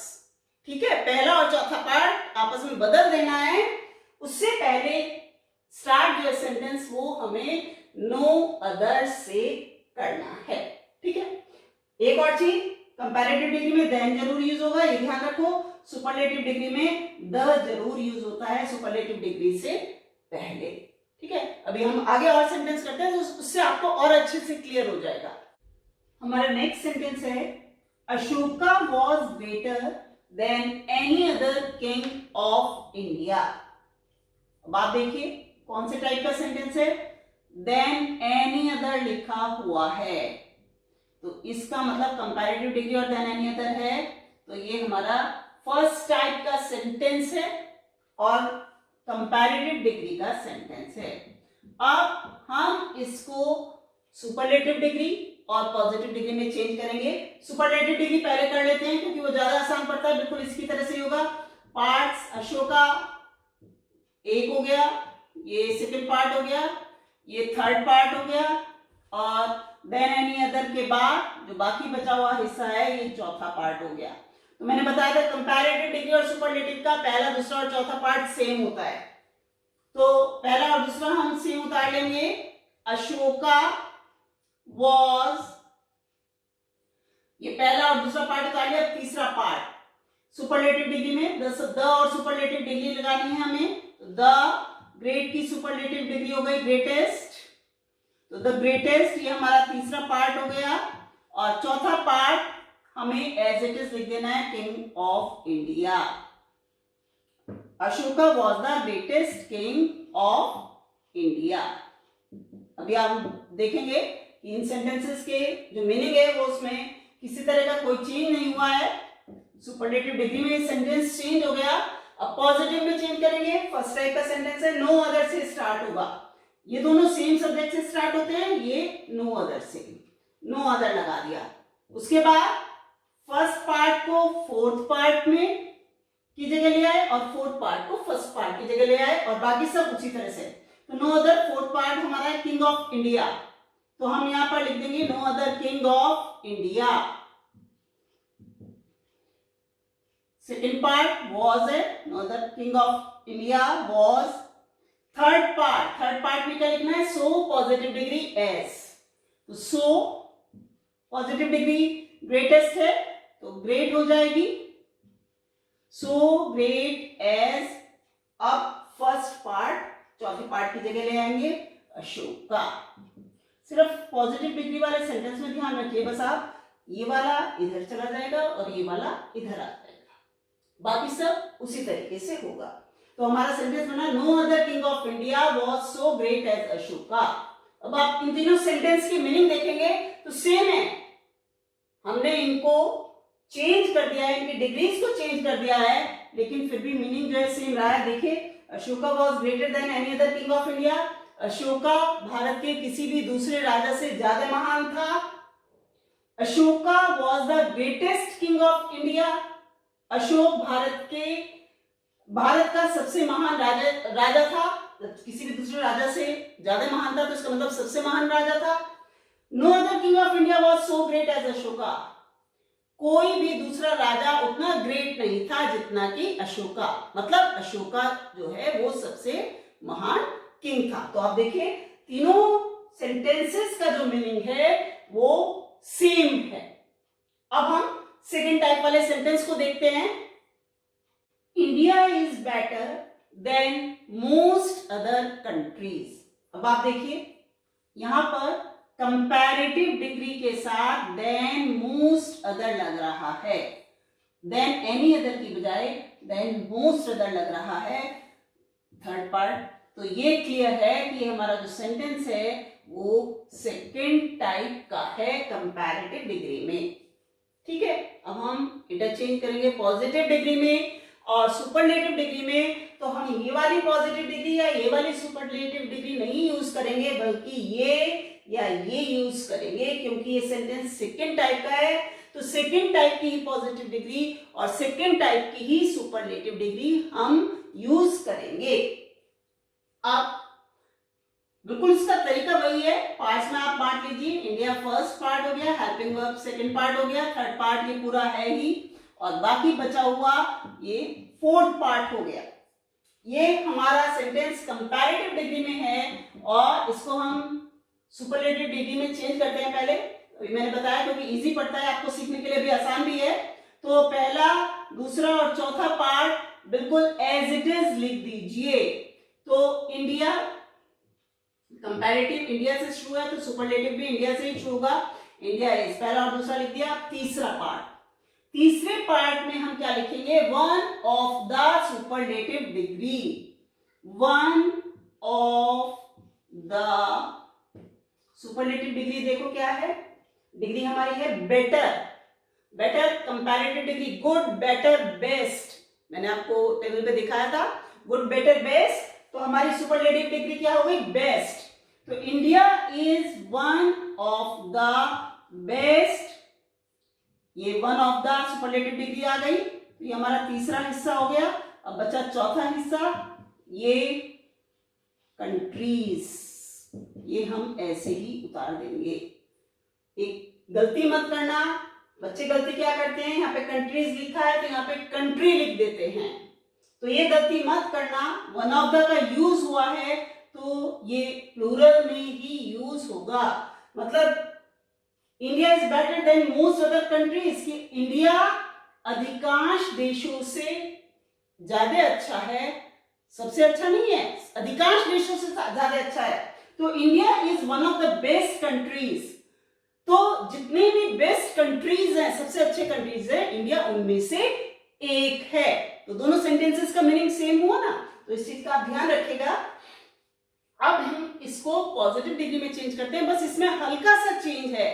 ठीक है। पहला और चौथा पार्ट आपस में बदल देना है। उससे पहले स्टार्ट जो सेंटेंस वो हमें नो अदर से करना है, ठीक है। एक और चीज, कंपैरेटिव डिग्री में देन जरूर यूज होगा, ये ध्यान रखो। सुपरलेटिव डिग्री में द जरूर यूज होता है सुपरलेटिव डिग्री से पहले, ठीक है। अभी हम आगे और सेंटेंस करते हैं, तो उससे आपको और अच्छे से क्लियर हो जाएगा। हमारा नेक्स्ट सेंटेंस है, Ashoka was greater than any other king of India. अब आप देखिए कौन से टाइप का सेंटेंस है, देन एनी अदर लिखा हुआ है, तो इसका मतलब कंपैरेटिव डिग्री और देन एनी अदर है, तो ये हमारा फर्स्ट टाइप का सेंटेंस है। और कंपैरेटिव डिग्री का सेंटेंस है। अब हम इसको सुपरलेटिव डिग्री और पॉजिटिव डिग्री में चेंज करेंगे। सुपरलेटिव डिग्री पहले कर लेते हैं क्योंकि वो ज्यादा आसान पड़ता है। बिल्कुल इसकी तरह से होगा। पार्ट्स अशोका एक हो गया, ये सेकंड पार्ट हो गया, ये थर्ड पार्ट हो गया, और देन एनी अदर के बाद जो बाकी बचा हुआ हिस्सा है ये चौथा पार्ट हो गया। तो मैंने बताया था कंपैरेटिव डिग्री और सुपरलेटिव का पहला, दूसरा और चौथा पार्ट सेम होता है। तो पहला और दूसरा हम सेम उतार लेंगे। अशोका वॉज, ये पहला और दूसरा पार्ट उतार लिया। तीसरा पार्ट सुपरलेटिव डिग्री में द और सुपरलेटिव डिग्री लगानी है हमें। तो द ग्रेट की सुपरलेटिव डिग्री हो गई ग्रेटेस्ट, तो द ग्रेटेस्ट ये हमारा तीसरा पार्ट हो गया। और चौथा पार्ट हमें एज इट इज लिख देना है, king of India. Ashoka was the greatest king of India. अभी आप देखेंगे कि इन सेंटेंसेस के जो मीनिंग है वो उसमें किसी तरह का कोई चेंज नहीं हुआ है। सुपरलेटिव डिग्री में सेंटेंस चेंज हो गया। अब पॉजिटिव में चेंज करेंगे। फर्स्ट टाइप का सेंटेंस है नो अदर से स्टार्ट होगा। ये दोनों सेम सब्जेक्ट से स्टार्ट होते हैं, ये नो अदर से, नो अदर लगा दिया। उसके बाद फर्स्ट पार्ट को फोर्थ पार्ट में की जगह ले आए और फोर्थ पार्ट को फर्स्ट पार्ट की जगह ले आए और बाकी सब उसी तरह से। तो नो अदर फोर्थ पार्ट हमारा है किंग ऑफ इंडिया, तो हम यहां पर लिख देंगे no other king of India. Second part was है, no other king of India was. Third part में क्या लिखना है, सो पॉजिटिव डिग्री एस, तो सो पॉजिटिव डिग्री ग्रेटेस्ट है तो ग्रेट हो जाएगी, सो ग्रेट एज। अब फर्स्ट पार्ट चौथे पार्ट की जगह ले आएंगे अशोका। सिर्फ पॉजिटिव डिग्री वाले सेंटेंस में ध्यान रखिए बस आप, ये वाला इधर चला जाएगा और ये वाला इधर आ जाएगा, बाकी सब उसी तरीके से होगा। तो हमारा सेंटेंस बना no other king of India was so great as Ashoka. अब आप इन तीनों सेंटेंस की मीनिंग देखेंगे तो सेम है, हमने इनको चेंज कर दिया है, इनकी डिग्रीज को चेंज कर दिया है, लेकिन फिर भी मीनिंग जो है सेम रहा है। देखिए Ashoka was greater than any other king of India. Ashoka Bharat के किसी भी दूसरे राजा से ज्यादा महान था। Ashoka was the greatest king of India. Ashok Bharat का सबसे महान राजा था, किसी भी दूसरे राजा से ज्यादा महान था तो इसका मतलब सबसे महान राजा था। No other king of India was so great as Ashoka. कोई भी दूसरा राजा उतना ग्रेट नहीं था जितना कि अशोका, मतलब अशोका जो है वो सबसे महान किंग था। तो आप देखिए तीनों सेंटेंसेस का जो मीनिंग है वो सेम है। अब हम सेकेंड टाइप वाले सेंटेंस को देखते हैं। India is better than most other countries. अब आप देखिए यहां पर कंपैरेटिव डिग्री के साथ देन मोस्ट अदर लग रहा है, देन एनी अदर की बजाय देन मोस्ट अदर लग रहा है थर्ड पार्ट। तो ये क्लियर है कि हमारा जो सेंटेंस है वो सेकेंड टाइप का है कंपैरेटिव डिग्री में। ठीक है, अब हम इंटरचेंज करेंगे पॉजिटिव डिग्री में और सुपरलेटिव डिग्री में। तो हम ये वाली पॉजिटिव डिग्री या ये वाली सुपरलेटिव डिग्री नहीं यूज करेंगे, बल्कि ये या ये यूज करेंगे, क्योंकि ये सेंटेंस सेकेंड टाइप का है। तो सेकेंड टाइप की ही पॉजिटिव डिग्री और सेकेंड टाइप की ही सुपरलेटिव डिग्री हम यूज करेंगे। अब बिल्कुल इसका तरीका वही है, पार्ट्स में आप बांट लीजिए। इंडिया फर्स्ट पार्ट हो गया, हेल्पिंग वर्ब सेकंड पार्ट हो गया, थर्ड पार्ट ये पूरा है ही, और बाकी बचा हुआ ये फोर्थ पार्ट हो गया। ये हमारा सेंटेंस कंपैरेटिव डिग्री में है और इसको हम सुपरलेटिव डिग्री में चेंज करते हैं। पहले अभी मैंने बताया क्योंकि इजी पड़ता है, आपको सीखने के लिए भी आसान भी है। तो पहला, दूसरा और चौथा पार्ट बिल्कुल एज इट इज लिख दीजिए। तो इंडिया कंपैरेटिव इंडिया से शुरू है तो सुपरलेटिव भी इंडिया से ही शुरू होगा। इंडिया इज पहला और दूसरा लिख दिया। तीसरा पार्ट, तीसरे पार्ट में हम क्या लिखेंगे, one of the superlative degree, one of the superlative degree. देखो क्या है, डिग्री हमारी है better, better comparative degree, good, better, best. मैंने आपको टेबल पे दिखाया था। गुड, बेटर, बेस्ट, तो हमारी सुपरलेटिव डिग्री क्या हो गई? बेस्ट। तो India is one of the best, ये one of the superlative degree आ गई। तो ये हमारा तीसरा हिस्सा हो गया। अब बचा चौथा हिस्सा, ये कंट्रीज, ये हम ऐसे ही उतार देंगे। एक गलती मत करना, बच्चे गलती क्या करते हैं, यहाँ पे कंट्रीज लिखा है तो यहाँ पे कंट्री लिख देते हैं, तो ये गलती मत करना। वन ऑफ द का यूज हुआ है तो ये प्लूरल में ही यूज होगा। मतलब India is better than most other countries, कि इंडिया अधिकांश देशों से ज्यादा अच्छा है, सबसे अच्छा नहीं है, अधिकांश देशों से ज्यादा अच्छा है। तो India is one of the best countries. तो जितने भी बेस्ट कंट्रीज हैं, सबसे अच्छे कंट्रीज हैं, इंडिया उनमें से एक है। तो दोनों सेंटेंसेस का मीनिंग सेम हुआ ना, तो इस चीज का आप ध्यान रखिएगा। अब हम इसको पॉजिटिव डिग्री में चेंज करते हैं, बस इसमें हल्का सा चेंज है।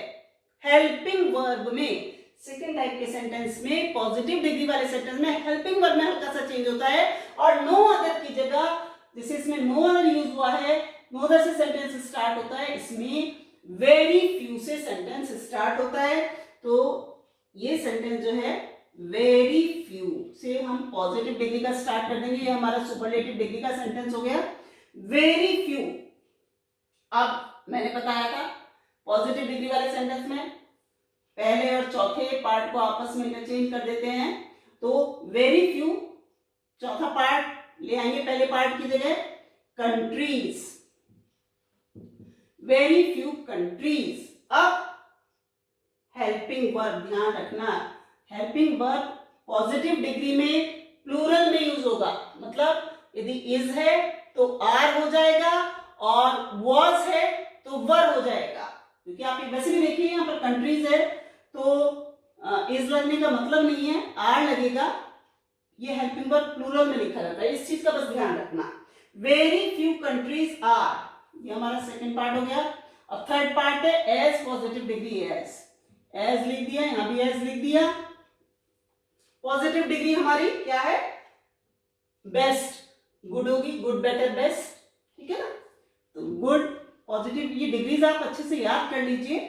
हेल्पिंग वर्ब में, सेकेंड टाइप के सेंटेंस में, पॉजिटिव डिग्री वाले सेंटेंस में हेल्पिंग वर्ब में हल्का सा चेंज होता है, और नो अदर की जगह, जैसे इसमें नो अदर यूज हुआ है, नो अदर से सेंटेंस स्टार्ट होता है, इसमें वेरी फ्यू से सेंटेंस स्टार्ट होता है। तो ये सेंटेंस जो है वेरी फ्यू से हम पॉजिटिव डिग्री का स्टार्ट कर देंगे। ये हमारा सुपरलेटिव डिग्री का सेंटेंस हो गया, वेरी फ्यू। अब मैंने बताया था पॉजिटिव डिग्री वाले सेंटेंस में पहले और चौथे पार्ट को आपस में इंटरचेंज कर देते हैं। तो वेरी फ्यू, चौथा पार्ट ले आएंगे पहले पार्ट की जगह, कंट्रीज, वेरी फ्यू कंट्रीज। अब हेल्पिंग वर्ब, ध्यान रखना, हेल्पिंग वर्ब पॉजिटिव डिग्री में प्लूरल में यूज होगा। मतलब यदि इज है तो आर हो जाएगा, और वॉज है तो वर हो जाएगा। क्योंकि आप वैसे भी देखिए यहाँ पर कंट्रीज है तो इज लगने का मतलब नहीं है, आर लगेगा। ये हेल्पिंग वर्ब प्लूरल में लिखा जाता है, इस चीज का बस ध्यान रखना। वेरी फ्यू कंट्रीज आर, ये हमारा सेकंड पार्ट हो गया। अब थर्ड पार्ट है एज पॉजिटिव डिग्री, एज लिख दिया, यहां भी एज लिख दिया। पॉजिटिव डिग्री हमारी क्या है? बेस्ट, गुड होगी, गुड, बेटर, बेस्ट, ठीक है ना। तो गुड, पॉजिटिव, ये डिग्रीज आप अच्छे से याद कर लीजिए,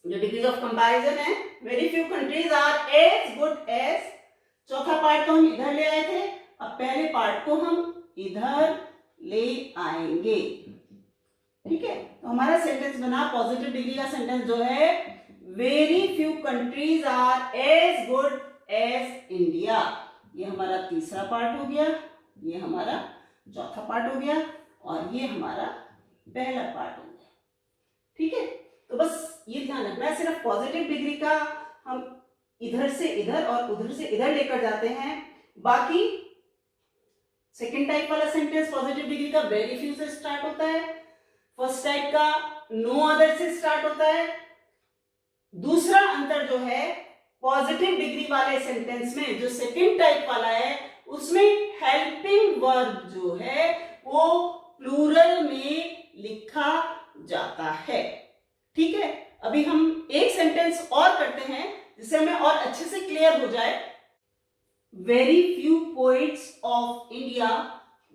जो डिग्रीज ऑफ कंपैरिजन है। Very few countries are as good as, चौथा पार्ट तो हम इधर ले आए थे, अब पहले पार्ट को हम इधर ले आएंगे, ठीक है। तो हमारा सेंटेंस बना, पॉजिटिव डिग्री का सेंटेंस जो है, very few countries are as good as India. ये हमारा तीसरा पार्ट हो गया, ये हमारा चौथा पार्ट हो गया, और ये हमारा पहला पार्ट हो गया, ठीक है। तो बस ये ध्यान रखना है, सिर्फ पॉजिटिव डिग्री का हम इधर से इधर और उधर से इधर लेकर जाते हैं। बाकी सेकेंड टाइप वाला सेंटेंस पॉजिटिव डिग्री का वेरी फ्यू से स्टार्ट होता है, फर्स्ट टाइप का नो अदर से स्टार्ट होता है। दूसरा अंतर जो है, पॉजिटिव डिग्री वाले सेंटेंस में जो सेकेंड टाइप वाला है, उसमें हेल्पिंग वर्ब जो है वो प्लूरल में लिखा जाता है, ठीक है। अभी हम एक सेंटेंस और करते हैं जिससे हमें और अच्छे से क्लियर हो जाए। Very few poets of India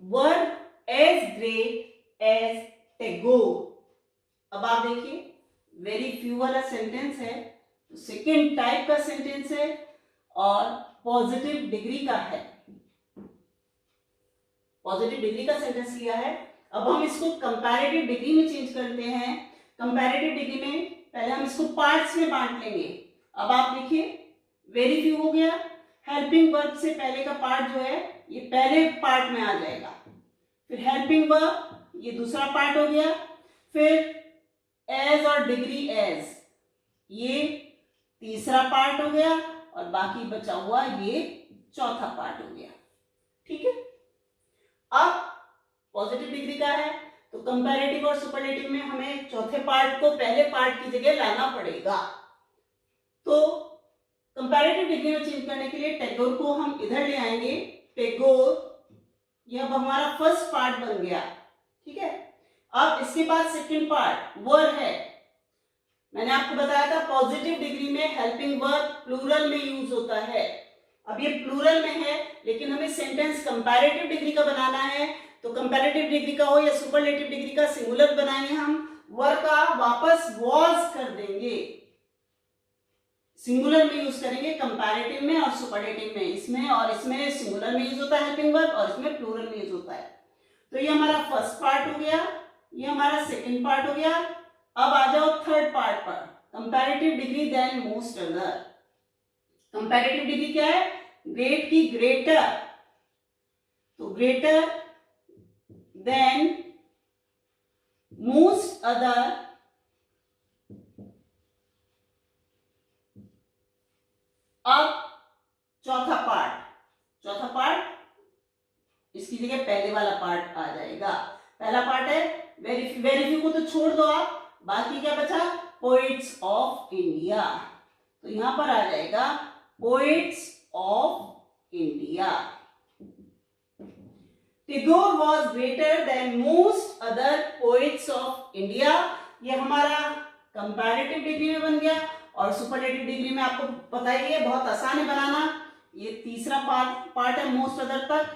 were as great as Tagore. अब आप देखिए, वेरी फ्यू वाला सेंटेंस है, तो सेकेंड टाइप का सेंटेंस है और पॉजिटिव डिग्री का है, पॉजिटिव डिग्री का सेंटेंस लिया है। अब हम इसको कंपैरेटिव डिग्री में चेंज करते हैं। कंपैरेटिव डिग्री में पहले हम इसको पार्ट्स में बांट लेंगे। अब आप देखिए, वेरी फ्यू हो गया, हेल्पिंग वर्ब से पहले का पार्ट जो है ये पहले पार्ट में आ जाएगा, फिर हेल्पिंग वर्ब ये दूसरा पार्ट हो गया, फिर एज और डिग्री एज ये तीसरा पार्ट हो गया, और बाकी बचा हुआ ये चौथा पार्ट हो गया, ठीक है। अब पॉजिटिव डिग्री का है तो कंपैरेटिव और सुपरलेटिव में हमें चौथे पार्ट को पहले पार्ट की जगह लाना पड़ेगा। तो कंपैरेटिव डिग्री में चेंज करने के लिए टैगोर को हम इधर ले आएंगे, टैगोर, यह अब हमारा फर्स्ट पार्ट बन गया, ठीक है। अब इसके बाद सेकंड पार्ट वर है। मैंने आपको बताया था पॉजिटिव डिग्री में हेल्पिंग वर्ब प्लूरल में यूज होता है। अब ये प्लूरल में है, लेकिन हमें सेंटेंस कंपैरेटिव डिग्री का बनाना है, तो कंपैरेटिव डिग्री का हो या सुपरलेटिव डिग्री का सिंगुलर बनाएंगे हम, वर का वापस वॉज कर देंगे, सिंगुलर में यूज करेंगे कंपैरेटिव में और सुपरलेटिव में, इसमें और इसमें सिंगुलर में यूज होता है हेल्पिंग वर्ब और इसमें प्लूरल में यूज होता है। तो ये हमारा फर्स्ट पार्ट हो गया, ये हमारा सेकंड पार्ट हो गया। अब आ जाओ थर्ड पार्ट पर, comparative degree than most other. Comparative degree क्या है? ग्रेट की ग्रेटर, तो ग्रेटर देन मोस्ट अदर अब चौथा पार्ट इसकी जगह पहले वाला पार्ट आ जाएगा। पहला पार्ट है वेरीफी को तो छोड़ दो आप, बाकी क्या बचा? पोइट्स ऑफ इंडिया, तो यहां पर आ जाएगा poets of India. Tagore was greater than most other poets of India, ये हमारा कंपैरेटिव डिग्री में बन गया। और सुपरलेटिव डिग्री में आपको पता ही है, बहुत आसान है बनाना। ये तीसरा पार्ट है मोस्ट अदर तक,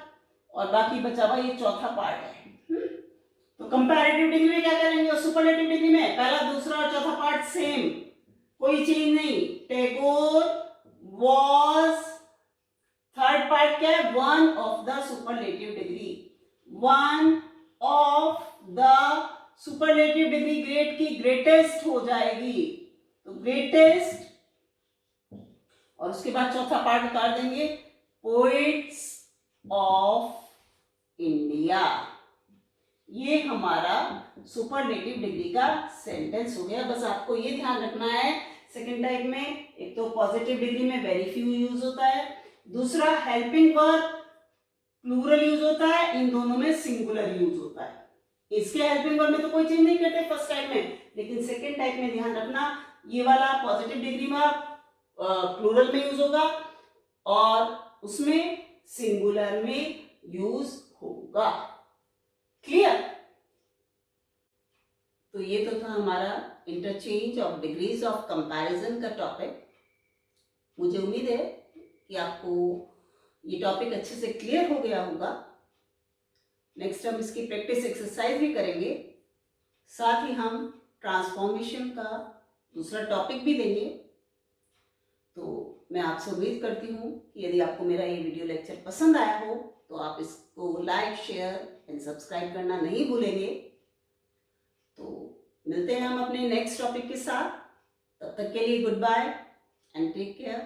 और बाकी बचा हुआ ये चौथा पार्ट है। तो कंपैरेटिव डिग्री में क्या करेंगे और सुपरलेटिव डिग्री में पहला, दूसरा और चौथा पार्ट सेम, कोई चेंज नहीं। टैगोर वॉज, थर्ड पार्ट क्या है? One of the superlative degree, one of the superlative degree, great की ग्रेटेस्ट हो जाएगी, तो ग्रेटेस्ट, और उसके बाद चौथा पार्ट उतार देंगे पोइट्स ऑफ इंडिया। ये हमारा सुपरलेटिव डिग्री का सेंटेंस हो गया। बस आपको ये ध्यान रखना है, सेकंड टाइप में एक तो पॉजिटिव डिग्री में वेरी फ्यू यूज होता है, दूसरा हेल्पिंग वर्ब प्लूरल यूज होता है, इन दोनों में सिंगुलर यूज होता है। इसके हेल्पिंग वर्ब में तो कोई चेंज नहीं करते फर्स्ट टाइप में, लेकिन सेकंड टाइप में ध्यान रखना, ये वाला पॉजिटिव डिग्री में प्लूरल में यूज होगा और उसमें सिंगुलर में यूज होगा। क्लियर? तो ये तो था हमारा interchange of degrees of comparison का टॉपिक। मुझे उम्मीद है कि आपको ये टॉपिक अच्छे से क्लियर हो गया होगा। नेक्स्ट हम इसकी प्रैक्टिस एक्सरसाइज भी करेंगे, साथ ही हम ट्रांसफॉर्मेशन का दूसरा टॉपिक भी देंगे। तो मैं आपसे उम्मीद करती हूँ कि यदि आपको मेरा ये वीडियो लेक्चर पसंद आया हो तो आप इसको लाइक, शेयर एंड सब्सक्राइब करना नहीं भूलेंगे। तो मिलते हैं हम अपने नेक्स्ट टॉपिक के साथ, तब तक के लिए goodbye and take care.